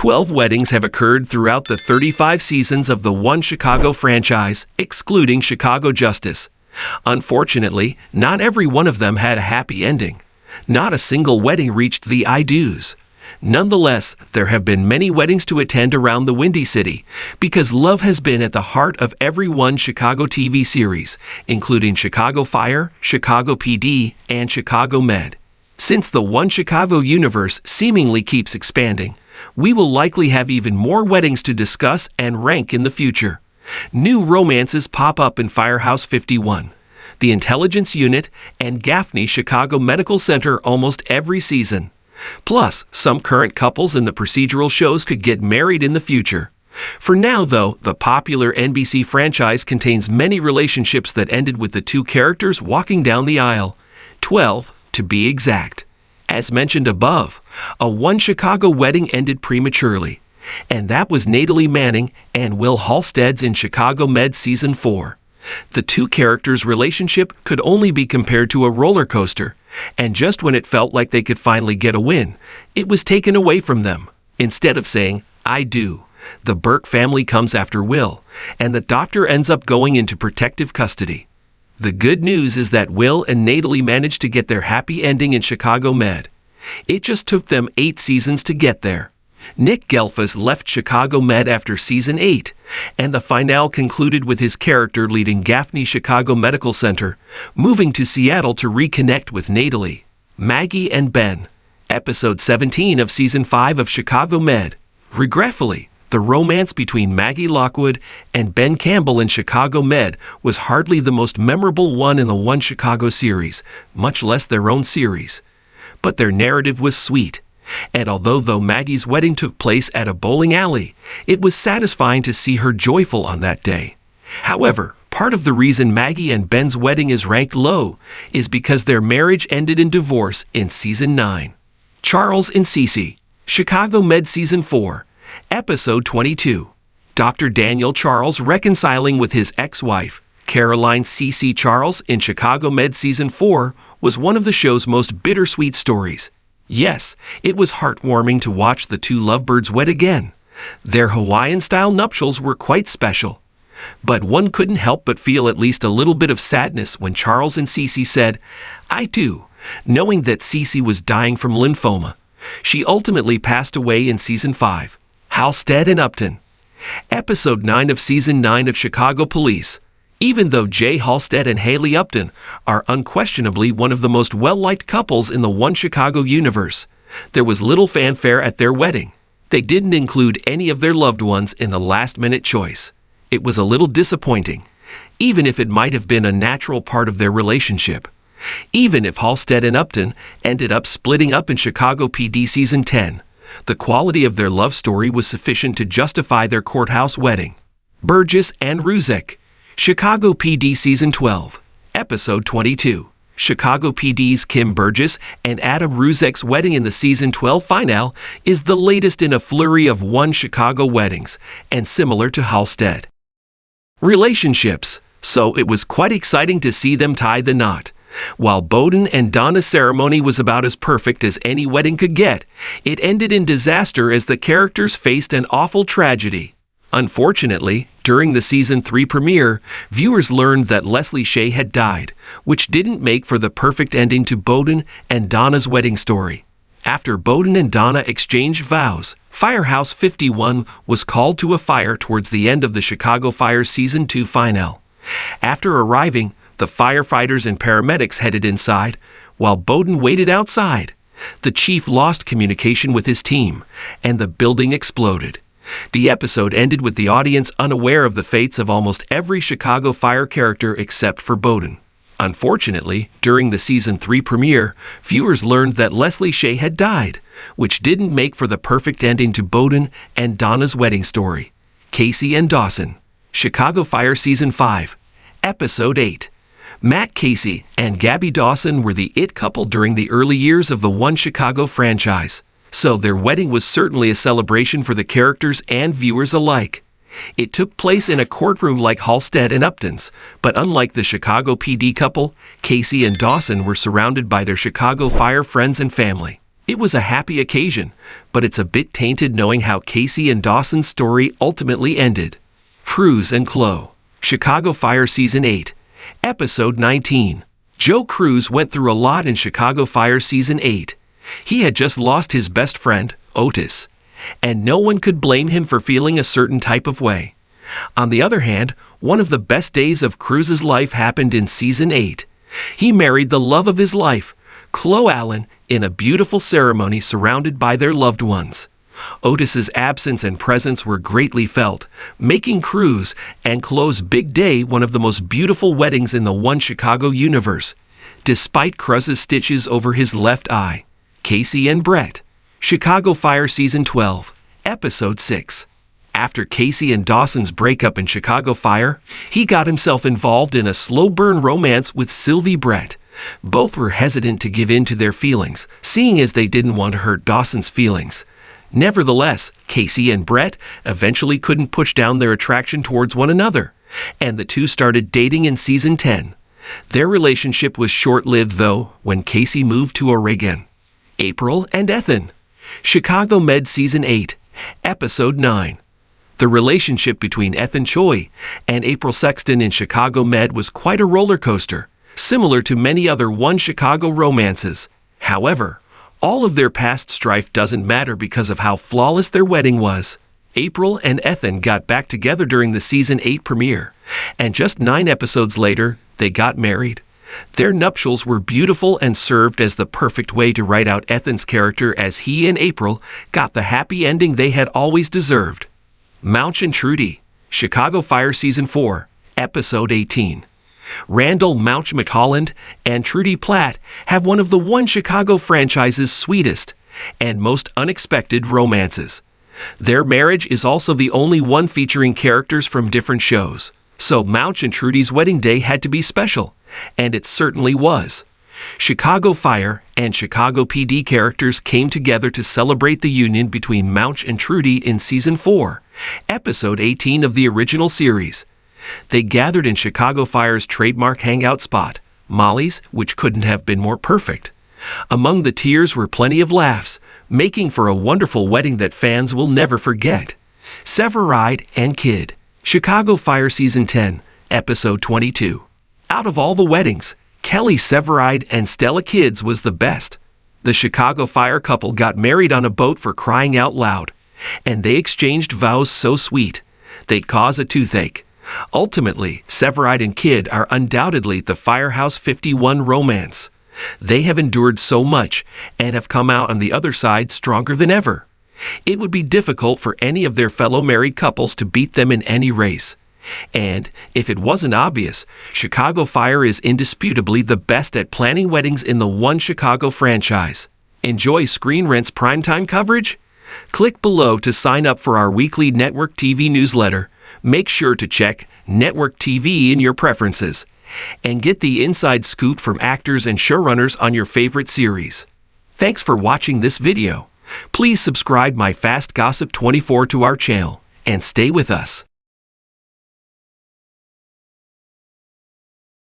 12 weddings have occurred throughout the 35 seasons of the One Chicago franchise, excluding Chicago Justice. Unfortunately, not every one of them had a happy ending. Not a single wedding reached the I do's. Nonetheless, there have been many weddings to attend around the Windy City because love has been at the heart of every One Chicago TV series, including Chicago Fire, Chicago PD, and Chicago Med. Since the One Chicago universe seemingly keeps expanding, we will likely have even more weddings to discuss and rank in the future. New romances pop up in Firehouse 51, the Intelligence Unit, and Gaffney Chicago Medical Center almost every season. Plus, some current couples in the procedural shows could get married in the future. For now, though, the popular NBC franchise contains many relationships that ended with the two characters walking down the aisle. 12, to be exact. As mentioned above, a One Chicago wedding ended prematurely, and that was Natalie Manning and Will Halstead's in Chicago Med Season 4. The two characters' relationship could only be compared to a roller coaster, and just when it felt like they could finally get a win, it was taken away from them. Instead of saying, "I do," the Burke family comes after Will, and the doctor ends up going into protective custody. The good news is that Will and Natalie managed to get their happy ending in Chicago Med. It just took them 8 seasons to get there. Nick Gelfas left Chicago Med after Season 8, and the finale concluded with his character leaving Gaffney Chicago Medical Center, moving to Seattle to reconnect with Natalie, Maggie, and Ben. Episode 17 of Season 5 of Chicago Med. Regretfully, the romance between Maggie Lockwood and Ben Campbell in Chicago Med was hardly the most memorable one in the One Chicago series, much less their own series. But their narrative was sweet. And although Maggie's wedding took place at a bowling alley, it was satisfying to see her joyful on that day. However, part of the reason Maggie and Ben's wedding is ranked low is because their marriage ended in divorce in Season 9. Charles and Cece, Chicago Med Season 4, Episode 22. Dr. Daniel Charles reconciling with his ex-wife, Caroline Cece Charles, in Chicago Med Season 4 was one of the show's most bittersweet stories. Yes, it was heartwarming to watch the two lovebirds wed again. Their Hawaiian-style nuptials were quite special. But one couldn't help but feel at least a little bit of sadness when Charles and Cece said, "I do," knowing that Cece was dying from lymphoma. She ultimately passed away in Season 5. Halstead and Upton. Episode 9 of Season 9 of Chicago Police. Even though Jay Halstead and Haley Upton are unquestionably one of the most well-liked couples in the One Chicago universe, there was little fanfare at their wedding. They didn't include any of their loved ones in the last-minute choice. It was a little disappointing, even if it might have been a natural part of their relationship. Even if Halstead and Upton ended up splitting up in Chicago PD Season 10, the quality of their love story was sufficient to justify their courthouse wedding. Burgess and Ruzek. Chicago PD Season 12, Episode 22. Chicago PD's Kim Burgess and Adam Ruzek's wedding in the Season 12 finale is the latest in a flurry of One Chicago weddings, and similar to Halstead. Relationships. So it was quite exciting to see them tie the knot. While Bowden and Donna's ceremony was about as perfect as any wedding could get, it ended in disaster as the characters faced an awful tragedy. Unfortunately, during the Season 3 premiere, viewers learned that Leslie Shea had died, which didn't make for the perfect ending to Bowden and Donna's wedding story. After Bowden and Donna exchanged vows, Firehouse 51 was called to a fire towards the end of the Chicago Fire Season 2 finale. After arriving, the firefighters and paramedics headed inside, while Bowden waited outside. The chief lost communication with his team, and the building exploded. The episode ended with the audience unaware of the fates of almost every Chicago Fire character except for Bowden. Unfortunately, during the Season 3 premiere, viewers learned that Leslie Shea had died, which didn't make for the perfect ending to Bowden and Donna's wedding story. Casey and Dawson. Chicago Fire Season 5, Episode 8. Matt Casey and Gabby Dawson were the it couple during the early years of the One Chicago franchise. So their wedding was certainly a celebration for the characters and viewers alike. It took place in a courtroom like Halstead and Upton's, but unlike the Chicago PD couple, Casey and Dawson were surrounded by their Chicago Fire friends and family. It was a happy occasion, but it's a bit tainted knowing how Casey and Dawson's story ultimately ended. Cruz and Chloe. Chicago Fire Season 8, Episode 19. Joe Cruz went through a lot in Chicago Fire Season 8. He had just lost his best friend, Otis, and no one could blame him for feeling a certain type of way. On the other hand, one of the best days of Cruz's life happened in Season 8. He married the love of his life, Chloe Allen, in a beautiful ceremony surrounded by their loved ones. Otis's absence and presence were greatly felt, making Cruz and Chloe's big day one of the most beautiful weddings in the One Chicago universe, despite Cruz's stitches over his left eye. Casey and Brett. Chicago Fire Season 12, Episode 6. After Casey and Dawson's breakup in Chicago Fire, he got himself involved in a slow-burn romance with Sylvie Brett. Both were hesitant to give in to their feelings, seeing as they didn't want to hurt Dawson's feelings. Nevertheless, Casey and Brett eventually couldn't push down their attraction towards one another, and the two started dating in Season 10. Their relationship was short-lived, though, when Casey moved to Oregon. April and Ethan. Chicago Med Season 8, Episode 9. The relationship between Ethan Choi and April Sexton in Chicago Med was quite a roller coaster, similar to many other One Chicago romances. However, all of their past strife doesn't matter because of how flawless their wedding was. April and Ethan got back together during the Season 8 premiere, and just 9 episodes later, they got married. Their nuptials were beautiful and served as the perfect way to write out Ethan's character, as he and April got the happy ending they had always deserved. Mouch and Trudy. Chicago Fire Season 4, Episode 18. Randall Mouch McHolland and Trudy Platt have one of the One Chicago franchise's sweetest and most unexpected romances. Their marriage is also the only one featuring characters from different shows, so Mouch and Trudy's wedding day had to be special, and it certainly was. Chicago Fire and Chicago PD characters came together to celebrate the union between Mouch and Trudy in Season 4, Episode 18 of the original series. They gathered in Chicago Fire's trademark hangout spot, Molly's, which couldn't have been more perfect. Among the tears were plenty of laughs, making for a wonderful wedding that fans will never forget. Severide and Kid. Chicago Fire Season 10, Episode 22. Out of all the weddings, Kelly Severide and Stella Kids was the best. The Chicago Fire couple got married on a boat, for crying out loud, and they exchanged vows so sweet they'd cause a toothache. Ultimately, Severide and Kid are undoubtedly the Firehouse 51 romance. They have endured so much and have come out on the other side stronger than ever. It would be difficult for any of their fellow married couples to beat them in any race. And, if it wasn't obvious, Chicago Fire is indisputably the best at planning weddings in the One Chicago franchise. Enjoy Screen Rant's primetime coverage? Click below to sign up for our weekly Network TV newsletter. Make sure to check Network TV in your preferences, and get the inside scoop from actors and showrunners on your favorite series. Thanks for watching this video. Please subscribe My Fast Gossip 24 to our channel, and stay with us.